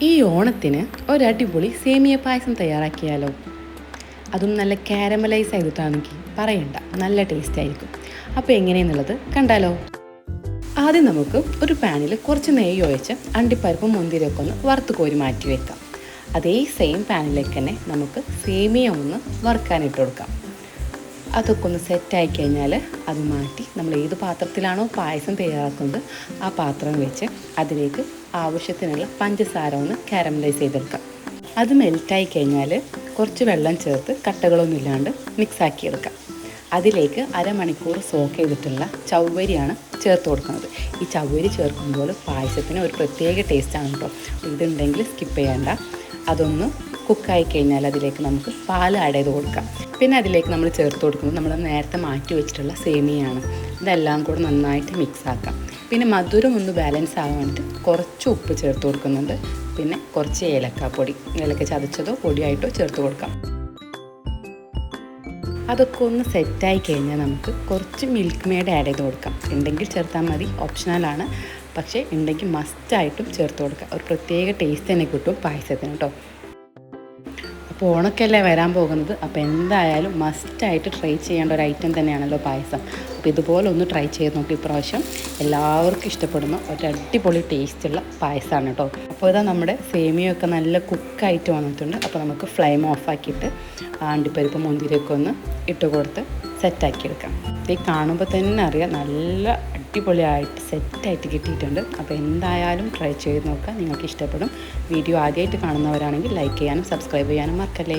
ഈ ഓണത്തിന് ഒരടിപൊളി സേമിയ പായസം തയ്യാറാക്കിയാലോ. അതും നല്ല കാരമലൈസ് ചെയ്തിട്ടാണെങ്കിൽ പറയണ്ട, നല്ല ടേസ്റ്റ് ആയിരിക്കും. അപ്പോൾ എങ്ങനെയെന്നുള്ളത് കണ്ടാലോ. ആദ്യം നമുക്ക് ഒരു പാനിൽ കുറച്ച് നെയ്യ് ഒഴിച്ച് അണ്ടിപ്പരിപ്പും മുന്തിരിയൊക്കെ ഒന്ന് വറുത്ത് കോരി മാറ്റി വെക്കാം. അതേ സെയിം പാനിലേക്ക് തന്നെ നമുക്ക് സേമിയ ഒന്ന് വറുക്കാനിട്ട് കൊടുക്കാം. അതൊക്കെ ഒന്ന് സെറ്റായി കഴിഞ്ഞാൽ അത് മാറ്റി നമ്മൾ ഏത് പാത്രത്തിലാണോ പായസം തയ്യാറാക്കുന്നത് ആ പാത്രം വെച്ച് അതിലേക്ക് ആവശ്യത്തിനുള്ള പഞ്ചസാര ഒന്ന് കാരമലൈസ് ചെയ്തെടുക്കാം. അത് മെൽറ്റായി കഴിഞ്ഞാൽ കുറച്ച് വെള്ളം ചേർത്ത് കട്ടകളൊന്നും ഇല്ലാണ്ട് മിക്സാക്കിയെടുക്കാം. അതിലേക്ക് അരമണിക്കൂർ സോക്ക് ചെയ്തിട്ടുള്ള ചവ്വരിയാണ് ചേർത്ത് കൊടുക്കുന്നത്. ഈ ചവ്വരി ചേർക്കുമ്പോൾ പായസത്തിന് ഒരു പ്രത്യേക ടേസ്റ്റാണ് കേട്ടോ. ഇതുണ്ടെങ്കിൽ സ്കിപ്പ് ചെയ്യേണ്ട. അതൊന്ന് കുക്കായി കഴിഞ്ഞാൽ അതിലേക്ക് നമുക്ക് പാൽ ആഡ് ചെയ്ത് കൊടുക്കാം. പിന്നെ അതിലേക്ക് നമ്മൾ ചേർത്ത് കൊടുക്കുന്നത് നമ്മൾ നേരത്തെ മാറ്റി വെച്ചിട്ടുള്ള സേമിയയാണ്. ഇതെല്ലാം കൂടെ നന്നായിട്ട് മിക്സ് ആക്കാം. പിന്നെ മധുരം ഒന്ന് ബാലൻസ് ആകാൻ വേണ്ടിയിട്ട് കുറച്ച് ഉപ്പ് ചേർത്ത് കൊടുക്കുന്നുണ്ട്. പിന്നെ കുറച്ച് ഏലക്കാപ്പൊടി, ഏലക്ക ചതച്ചതോ പൊടിയായിട്ടോ ചേർത്ത് കൊടുക്കാം. അതൊക്കെ ഒന്ന് സെറ്റായി കഴിഞ്ഞാൽ നമുക്ക് കുറച്ച് മിൽക്ക് മെയ്ഡ് ആഡ് ചെയ്ത് കൊടുക്കാം. ഉണ്ടെങ്കിൽ ചേർത്താൽ മതി, ഓപ്ഷണലാണ്. പക്ഷേ ഉണ്ടെങ്കിൽ മസ്റ്റായിട്ടും ചേർത്ത് കൊടുക്കാം. ഒരു പ്രത്യേക ടേസ്റ്റ് തന്നെ കിട്ടും പായസത്തിന് കേട്ടോ. അപ്പോൾ ഓണക്കല്ലേ വരാൻ പോകുന്നത്. അപ്പോൾ എന്തായാലും മസ്റ്റായിട്ട് ട്രൈ ചെയ്യേണ്ട ഒരു ഐറ്റം തന്നെയാണല്ലോ പായസം. അപ്പോൾ ഇതുപോലെ ഒന്ന് ട്രൈ ചെയ്ത് നോക്കി. ഇപ്രാവശ്യം എല്ലാവർക്കും ഇഷ്ടപ്പെടുന്ന ഒരു അടിപൊളി ടേസ്റ്റുള്ള പായസമാണ് കേട്ടോ. അപ്പോൾ ഇതാ നമ്മുടെ സേമിയൊക്കെ നല്ല കുക്കായിട്ട് വന്നിട്ടുണ്ട്. അപ്പോൾ നമുക്ക് ഫ്ലെയിം ഓഫാക്കിയിട്ട് അണ്ടിപ്പരിപ്പ് മുന്തിരിയൊക്കെ ഒന്ന് ഇട്ട് കൊടുത്ത് സെറ്റാക്കിയെടുക്കാം. ഇത് കാണുമ്പോൾ തന്നെ അറിയാം നല്ല അടിപൊളിയായിട്ട് സെറ്റായിട്ട് കിട്ടിയിട്ടുണ്ട്. അപ്പോൾ എന്തായാലും ട്രൈ ചെയ്ത് നോക്കുക, നിങ്ങൾക്ക് ഇഷ്ടപ്പെടും. വീഡിയോ ആദ്യമായിട്ട് കാണുന്നവരാണെങ്കിൽ ലൈക്ക് ചെയ്യാനും സബ്സ്ക്രൈബ് ചെയ്യാനും മറക്കല്ലേ.